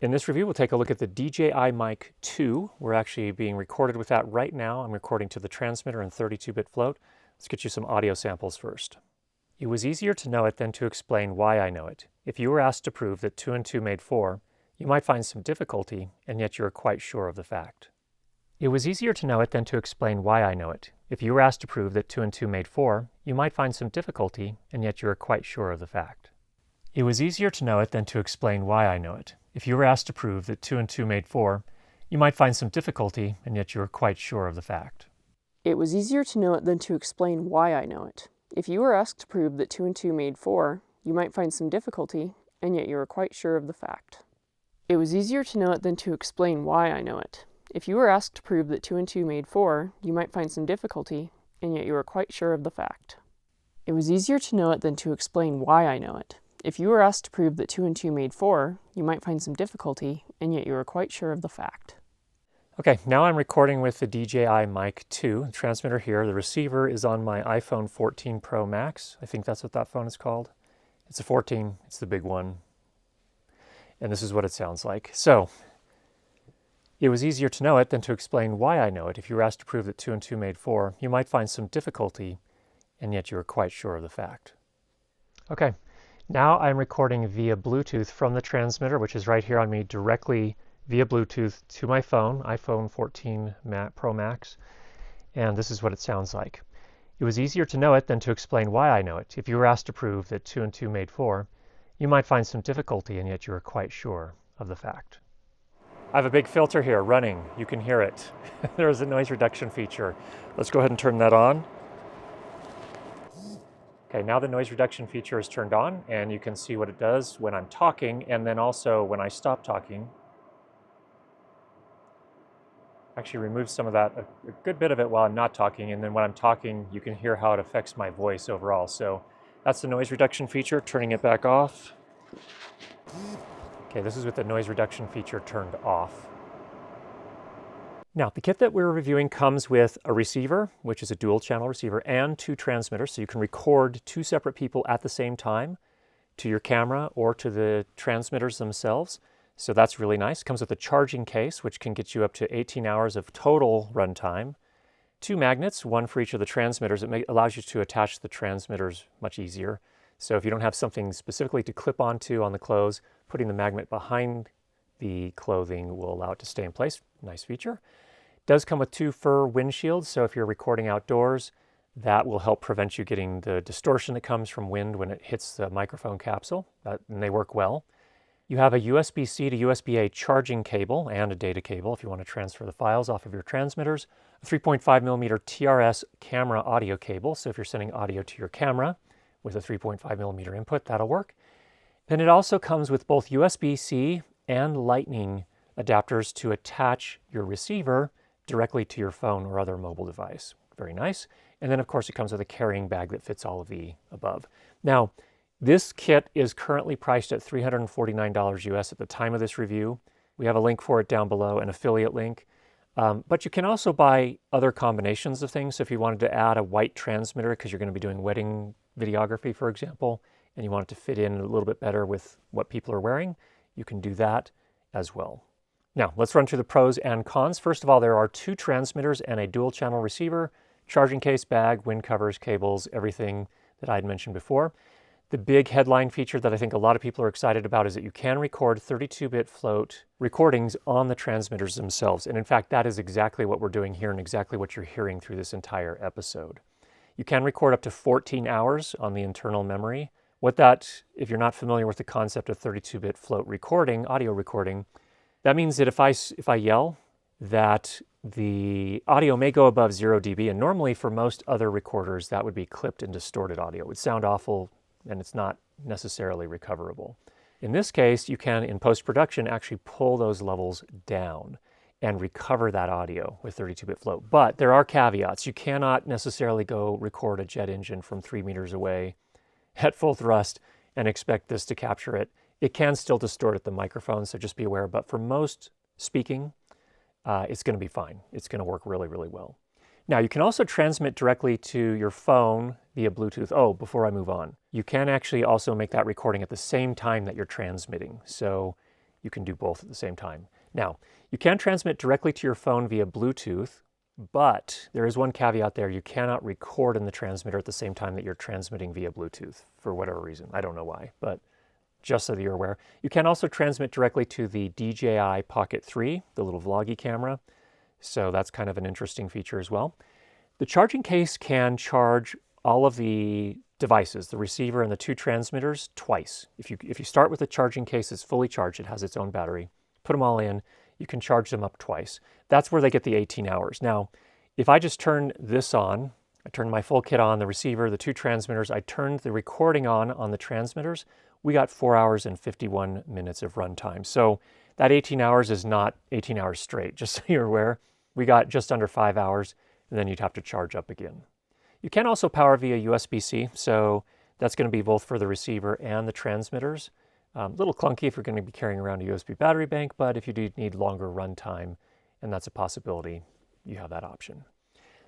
In this review, we'll take a look at the DJI Mic 2. We're actually being recorded with that right now. I'm recording to the transmitter in 32-bit float. Let's get you some audio samples first. It was easier to know it than to explain why I know it. If you were asked to prove that 2 and 2 made 4, you might find some difficulty, and yet you are quite sure of the fact. It was easier to know it than to explain why I know it. If you were asked to prove that 2 and 2 made 4, you might find some difficulty, and yet you are quite sure of the fact. It was easier to know it than to explain why I know it. If you were asked to prove that 2 and 2 made 4, you might find some difficulty, and yet you are quite sure of the fact. It was easier to know it than to explain why I know it. If you were asked to prove that 2 and 2 made 4, you might find some difficulty, and yet you are quite sure of the fact. It was easier to know it than to explain why I know it. If you were asked to prove that 2 and 2 made 4, you might find some difficulty, and yet you are quite sure of the fact. It was easier to know it than to explain why I know it. If you were asked to prove that 2 and 2 made 4, you might find some difficulty, and yet you are quite sure of the fact. Okay, now I'm recording with the DJI Mic 2, the transmitter here. The receiver is on my iPhone 14 Pro Max. I think that's what that phone is called. It's a 14, it's the big one. And this is what it sounds like. So, it was easier to know it than to explain why I know it. If you were asked to prove that 2 and 2 made 4, you might find some difficulty, and yet you are quite sure of the fact. Okay, now I'm recording via Bluetooth from the transmitter, which is right here on me, directly via Bluetooth to my phone, iPhone 14 Pro Max, and this is what it sounds like. It was easier to know it than to explain why I know it. If you were asked to prove that 2 and 2 made 4, you might find some difficulty, and yet you are quite sure of the fact. I have a big filter here running. You can hear it. There's a noise reduction feature. Let's go ahead and turn that on. Okay, now the noise reduction feature is turned on, and you can see what it does when I'm talking, and then also when I stop talking. Actually remove some of that, a good bit of it while I'm not talking, and then when I'm talking, you can hear how it affects my voice overall. So that's the noise reduction feature, turning it back off. Okay, this is with the noise reduction feature turned off. Now, the kit that we're reviewing comes with a receiver, which is a dual channel receiver, and 2 transmitters, so you can record 2 separate people at the same time to your camera or to the transmitters themselves. So that's really nice. It comes with a charging case, which can get you up to 18 hours of total runtime. 2 magnets, one for each of the transmitters. It allows you to attach the transmitters much easier. So if you don't have something specifically to clip onto on the clothes, putting the magnet behind the clothing will allow it to stay in place. Nice feature. It does come with 2 fur windshields, so if you're recording outdoors, that will help prevent you getting the distortion that comes from wind when it hits the microphone capsule, and they work well. You have a USB-C to USB-A charging cable and a data cable if you want to transfer the files off of your transmitters. A 3.5mm TRS camera audio cable, so if you're sending audio to your camera with a 3.5mm input, that'll work. Then it also comes with both USB-C and Lightning adapters to attach your receiver directly to your phone or other mobile device. Very nice. And then of course it comes with a carrying bag that fits all of the above. Now, this kit is currently priced at $349 US at the time of this review. We have a link for it down below, an affiliate link. But you can also buy other combinations of things. So if you wanted to add a white transmitter because you're going to be doing wedding videography, for example, and you want it to fit in a little bit better with what people are wearing, you can do that as well. Now, let's run through the pros and cons. First of all, there are 2 transmitters and a dual channel receiver, charging case, bag, wind covers, cables, everything that I had mentioned before. The big headline feature that I think a lot of people are excited about is that you can record 32-bit float recordings on the transmitters themselves. And in fact, that is exactly what we're doing here and exactly what you're hearing through this entire episode. You can record up to 14 hours on the internal memory. What that, if you're not familiar with the concept of 32-bit float recording, audio recording, that means that if I yell, that the audio may go above 0 dB, and normally for most other recorders, that would be clipped and distorted audio. It would sound awful, and it's not necessarily recoverable. In this case, you can, in post-production, actually pull those levels down and recover that audio with 32-bit float. But there are caveats. You cannot necessarily go record a jet engine from 3 meters away at full thrust and expect this to capture it. It can still distort at the microphone, so just be aware. But for most speaking, it's going to be fine. It's going to work really, really well. Now, you can also transmit directly to your phone via Bluetooth. Oh, before I move on, you can actually also make that recording at the same time that you're transmitting. So you can do both at the same time. Now, you can transmit directly to your phone via Bluetooth, but there is one caveat there. You cannot record in the transmitter at the same time that you're transmitting via Bluetooth for whatever reason. I don't know why, but just so that you're aware. You can also transmit directly to the DJI Pocket 3, the little vloggy camera. So that's kind of an interesting feature as well. The charging case can charge all of the devices, the receiver and the two transmitters, twice. If you start with the charging case that's fully charged, it has its own battery, put them all in, you can charge them up twice. That's where they get the 18 hours. Now, if I just turn this on, I turned my full kit on, the receiver, the two transmitters, I turned the recording on the transmitters, we got 4 hours and 51 minutes of runtime. So that 18 hours is not 18 hours straight, just so you're aware. We got just under 5 hours, and then you'd have to charge up again. You can also power via USB-C, so that's going to be both for the receiver and the transmitters. A little clunky if you're going to be carrying around a USB battery bank, but if you do need longer runtime, and that's a possibility, you have that option.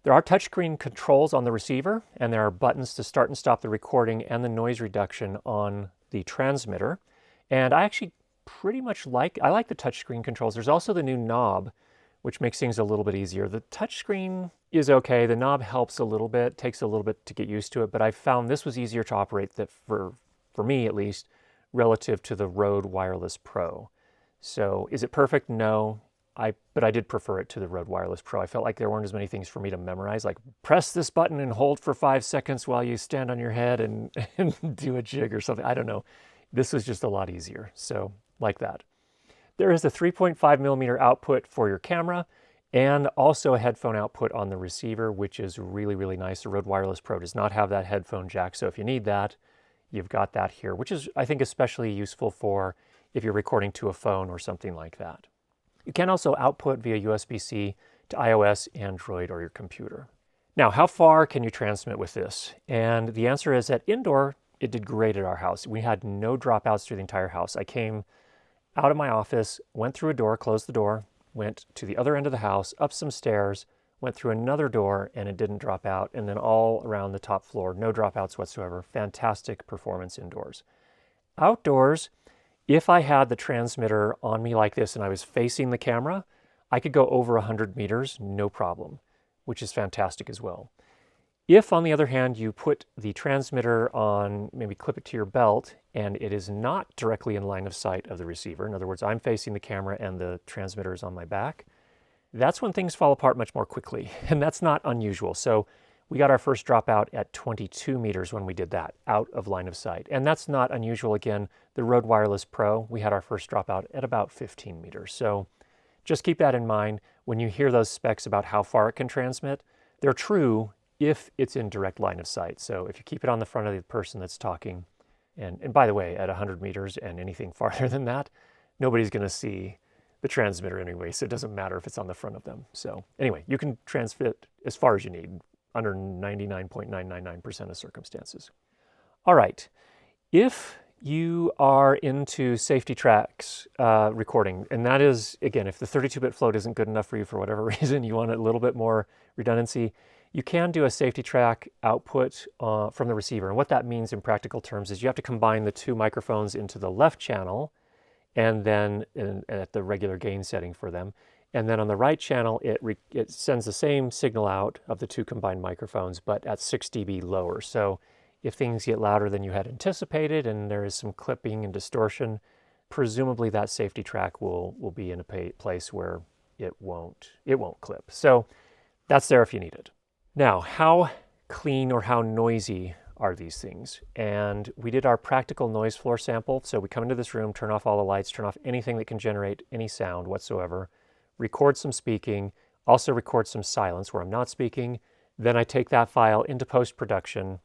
There are touchscreen controls on the receiver, and there are buttons to start and stop the recording and the noise reduction on the transmitter. And I actually pretty much like the touchscreen controls. There's also the new knob, which makes things a little bit easier. The touchscreen is okay. The knob helps a little bit, takes a little bit to get used to it, but I found this was easier to operate that for me at least, relative to the Rode Wireless Pro. So is it perfect? No. But I did prefer it to the Rode Wireless Pro. I felt like there weren't as many things for me to memorize, like press this button and hold for 5 seconds while you stand on your head and do a jig or something. I don't know. This was just a lot easier. So like that. There is a 3.5 millimeter output for your camera and also a headphone output on the receiver, which is really, really nice. The Rode Wireless Pro does not have that headphone jack. So if you need that, you've got that here, which is, I think, especially useful for if you're recording to a phone or something like that. You can also output via USB-C to iOS, Android, or your computer. Now, how far can you transmit with this? And the answer is that indoor, it did great at our house. We had no dropouts through the entire house. I came out of my office, went through a door, closed the door, went to the other end of the house, up some stairs, went through another door, and it didn't drop out. And then all around the top floor, no dropouts whatsoever. Fantastic performance indoors. Outdoors, if I had the transmitter on me like this and I was facing the camera, I could go over 100 meters, no problem, which is fantastic as well. If, on the other hand, you put the transmitter on, maybe clip it to your belt, and it is not directly in line of sight of the receiver, in other words, I'm facing the camera and the transmitter is on my back, that's when things fall apart much more quickly, and that's not unusual. So we got our first dropout at 22 meters when we did that, out of line of sight. And that's not unusual. Again, the Rode Wireless Pro, we had our first dropout at about 15 meters. So just keep that in mind when you hear those specs about how far it can transmit. They're true if it's in direct line of sight. So if you keep it on the front of the person that's talking, and by the way, at 100 meters and anything farther than that, nobody's going to see the transmitter anyway, so it doesn't matter if it's on the front of them. So anyway, you can transmit as far as you need, under 99.999% of circumstances. All right, if you are into safety tracks recording, and that is, again, if the 32-bit float isn't good enough for you for whatever reason, you want a little bit more redundancy, you can do a safety track output from the receiver. And what that means in practical terms is you have to combine the two microphones into the left channel and then at the regular gain setting for them. And then on the right channel, it sends the same signal out of the two combined microphones, but at 6 dB lower. So if things get louder than you had anticipated and there is some clipping and distortion, presumably that safety track will be in a place where it won't clip. So that's there if you need it. Now, how clean or how noisy are these things? And we did our practical noise floor sample. So we come into this room, turn off all the lights, turn off anything that can generate any sound whatsoever, record some speaking, also record some silence where I'm not speaking. Then I take that file into post-production.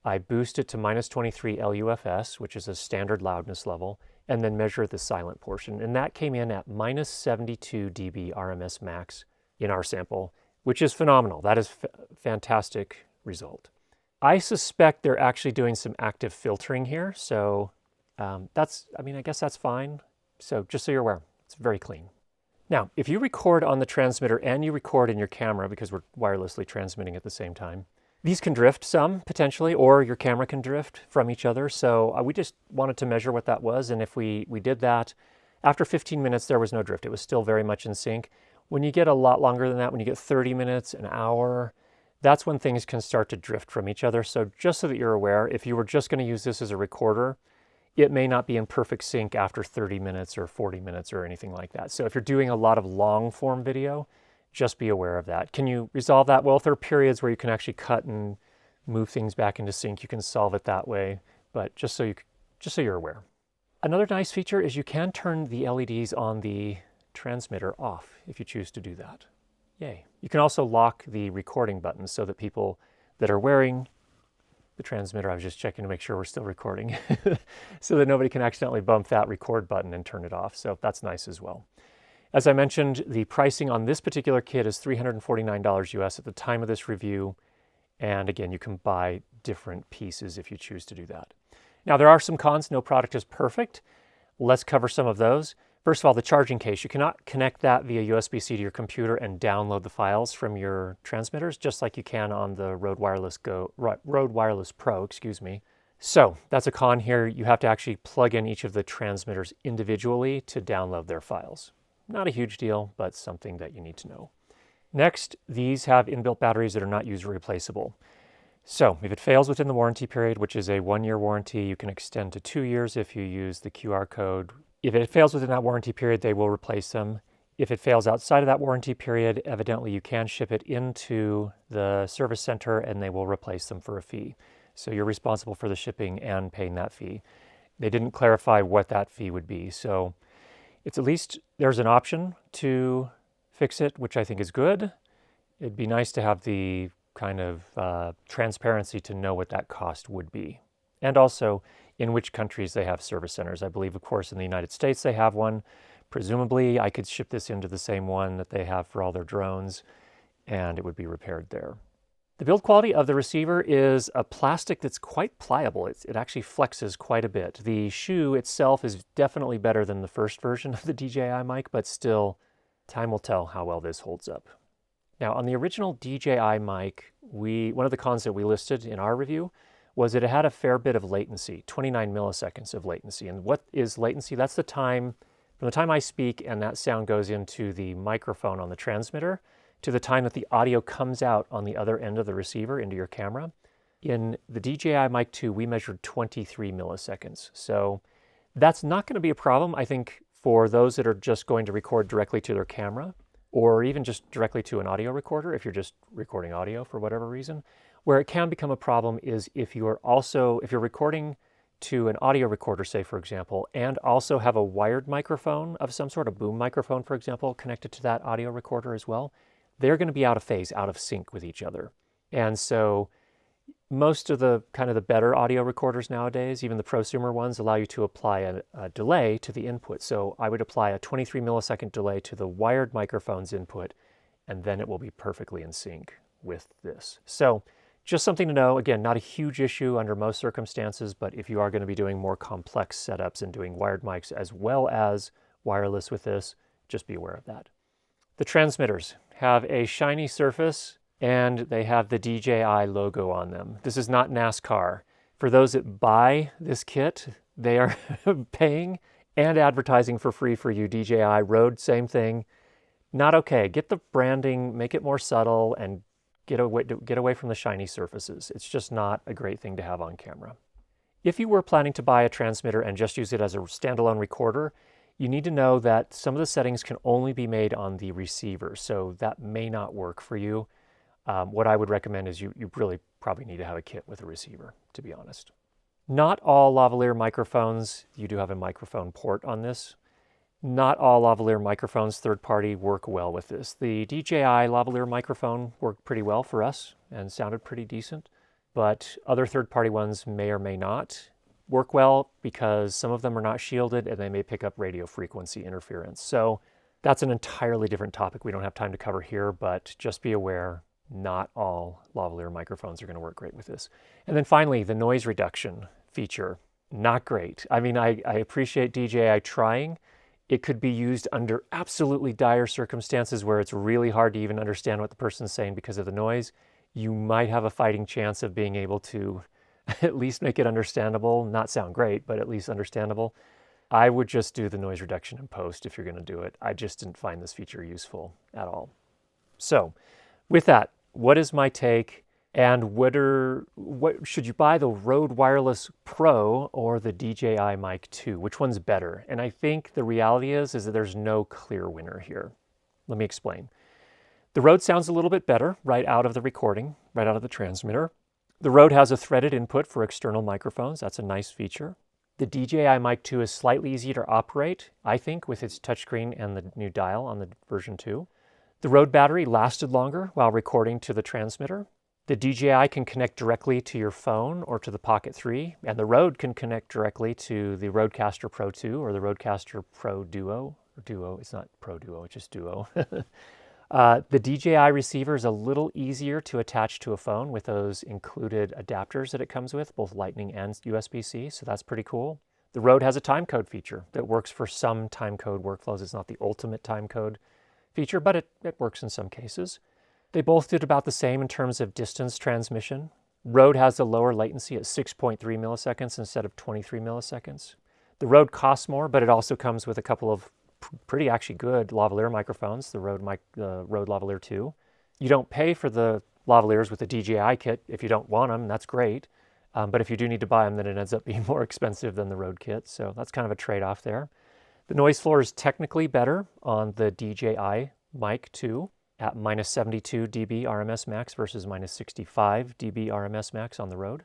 I boost it to -23 LUFS, which is a standard loudness level, and then measure the silent portion. And that came in at -72 dB RMS max in our sample, which is phenomenal. That is fantastic result. I suspect they're actually doing some active filtering here. So I guess that's fine. So just so you're aware, it's very clean. Now, if you record on the transmitter and you record in your camera, because we're wirelessly transmitting at the same time, these can drift some, potentially, or your camera can drift from each other. So we just wanted to measure what that was. And if we did that, After 15 minutes, there was no drift. It was still very much in sync. When you get a lot longer than that, when you get 30 minutes, an hour, that's when things can start to drift from each other. So just so that you're aware, if you were just going to use this as a recorder, it may not be in perfect sync after 30 minutes or 40 minutes or anything like that. So if you're doing a lot of long form video, just be aware of that. Can you resolve that? Well, if there are periods where you can actually cut and move things back into sync, you can solve it that way. But just so you're aware. Another nice feature is you can turn the LEDs on the transmitter off if you choose to do that. Yay. You can also lock the recording buttons so that people that are wearing the transmitter, I was just checking to make sure we're still recording, so that nobody can accidentally bump that record button and turn it off. So that's nice as well. As I mentioned, the pricing on this particular kit is $349 US at the time of this review. And again, you can buy different pieces if you choose to do that. Now, there are some cons. No product is perfect. Let's cover some of those. First of all, the charging case. You cannot connect that via USB-C to your computer and download the files from your transmitters, just like you can on the Rode Wireless Pro, excuse me. So that's a con here. You have to actually plug in each of the transmitters individually to download their files. Not a huge deal, but something that you need to know. Next, these have inbuilt batteries that are not user replaceable. So if it fails within the warranty period, which is a 1-year warranty, you can extend to 2 years if you use the QR code. If it fails within that warranty period, they will replace them. If it fails outside of that warranty period, evidently you can ship it into the service center and they will replace them for a fee. So you're responsible for the shipping and paying that fee. They didn't clarify what that fee would be. So it's at least there's an option to fix it, which I think is good. It'd be nice to have the kind of transparency to know what that cost would be. And also in which countries they have service centers. I believe, of course, in the United States they have one. Presumably, I could ship this into the same one that they have for all their drones, and it would be repaired there. The build quality of the receiver is a plastic that's quite pliable. It actually flexes quite a bit. The shoe itself is definitely better than the first version of the DJI Mic, but still, time will tell how well this holds up. Now, on the original DJI Mic, one of the cons that we listed in our review was that it had a fair bit of latency, 29 milliseconds of latency. And what is latency? That's the time, from the time I speak and that sound goes into the microphone on the transmitter to the time that the audio comes out on the other end of the receiver into your camera. In the DJI Mic 2, we measured 23 milliseconds. So that's not going to be a problem, I think, for those that are just going to record directly to their camera, or even just directly to an audio recorder if you're just recording audio for whatever reason. Where it can become a problem is if you're recording to an audio recorder, say for example, and also have a wired microphone of some sort, a boom microphone, for example, connected to that audio recorder as well, they're going to be out of phase, out of sync with each other. And so most of the kind of the better audio recorders nowadays, even the prosumer ones, allow you to apply a delay to the input. So I would apply a 23 millisecond delay to the wired microphone's input, and then it will be perfectly in sync with this. So just something to know. Again, not a huge issue under most circumstances, but if you are going to be doing more complex setups and doing wired mics as well as wireless with this, just be aware of that. The transmitters have a shiny surface and they have the DJI logo on them. This is not NASCAR. For those that buy this kit, they are paying and advertising for free for you. DJI, Rode, same thing. Not okay. Get the branding, make it more subtle, and get away from the shiny surfaces. It's just not a great thing to have on camera. If you were planning to buy a transmitter and just use it as a standalone recorder, you need to know that some of the settings can only be made on the receiver, so that may not work for you. What I would recommend is you really probably need to have a kit with a receiver, to be honest. Not all lavalier microphones, you do have a microphone port on this. Not all lavalier microphones, third-party, work well with this. The DJI lavalier microphone worked pretty well for us and sounded pretty decent, but other third-party ones may or may not work well because some of them are not shielded and they may pick up radio frequency interference. So that's an entirely different topic we don't have time to cover here, but just be aware, not all lavalier microphones are going to work great with this. And then finally, the noise reduction feature, not great. I mean, I appreciate DJI trying. It could be used under absolutely dire circumstances where it's really hard to even understand what the person's saying because of the noise. You might have a fighting chance of being able to at least make it understandable, not sound great, but at least understandable. I would just do the noise reduction in post if you're going to do it. I just didn't find this feature useful at all. So with that, what is my take? And what should you buy, the Rode Wireless Pro or the DJI Mic 2? Which one's better? And I think the reality is that there's no clear winner here. Let me explain. The Rode sounds a little bit better right out of the recording, right out of the transmitter. The Rode has a threaded input for external microphones. That's a nice feature. The DJI Mic 2 is slightly easier to operate, I think, with its touchscreen and the new dial on the version 2. The Rode battery lasted longer while recording to the transmitter. The DJI can connect directly to your phone or to the Pocket 3, and the Rode can connect directly to the Rodecaster Pro 2 or the Rodecaster Pro Duo. Or Duo, it's not Pro Duo, it's just Duo. The DJI receiver is a little easier to attach to a phone with those included adapters that it comes with, both Lightning and USB-C, so that's pretty cool. The Rode has a timecode feature that works for some timecode workflows. It's not the ultimate timecode feature, but it works in some cases. They both did about the same in terms of distance transmission. Rode has a lower latency at 6.3 milliseconds instead of 23 milliseconds. The Rode costs more, but it also comes with a couple of pretty actually good lavalier microphones, the Rode Lavalier 2. You don't pay for the lavaliers with the DJI kit if you don't want them, that's great. But if you do need to buy them, then it ends up being more expensive than the Rode kit, so that's kind of a trade-off there. The noise floor is technically better on the DJI Mic 2 at minus 72 dB RMS max versus minus 65 dB RMS max on the Rode.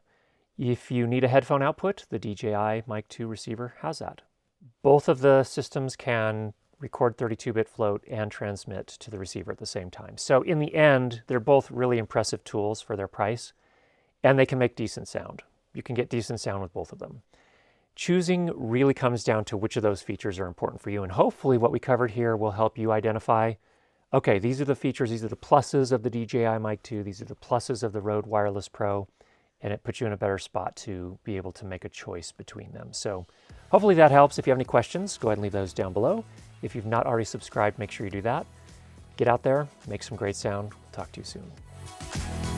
If you need a headphone output, the DJI Mic 2 receiver has that. Both of the systems can record 32-bit float and transmit to the receiver at the same time. So in the end, they're both really impressive tools for their price, and they can make decent sound. You can get decent sound with both of them. Choosing really comes down to which of those features are important for you, and hopefully what we covered here will help you identify, okay, these are the features, these are the pluses of the DJI Mic 2, these are the pluses of the Rode Wireless Pro, and it puts you in a better spot to be able to make a choice between them. So hopefully that helps. If you have any questions, go ahead and leave those down below. If you've not already subscribed, make sure you do that. Get out there, make some great sound. We'll talk to you soon.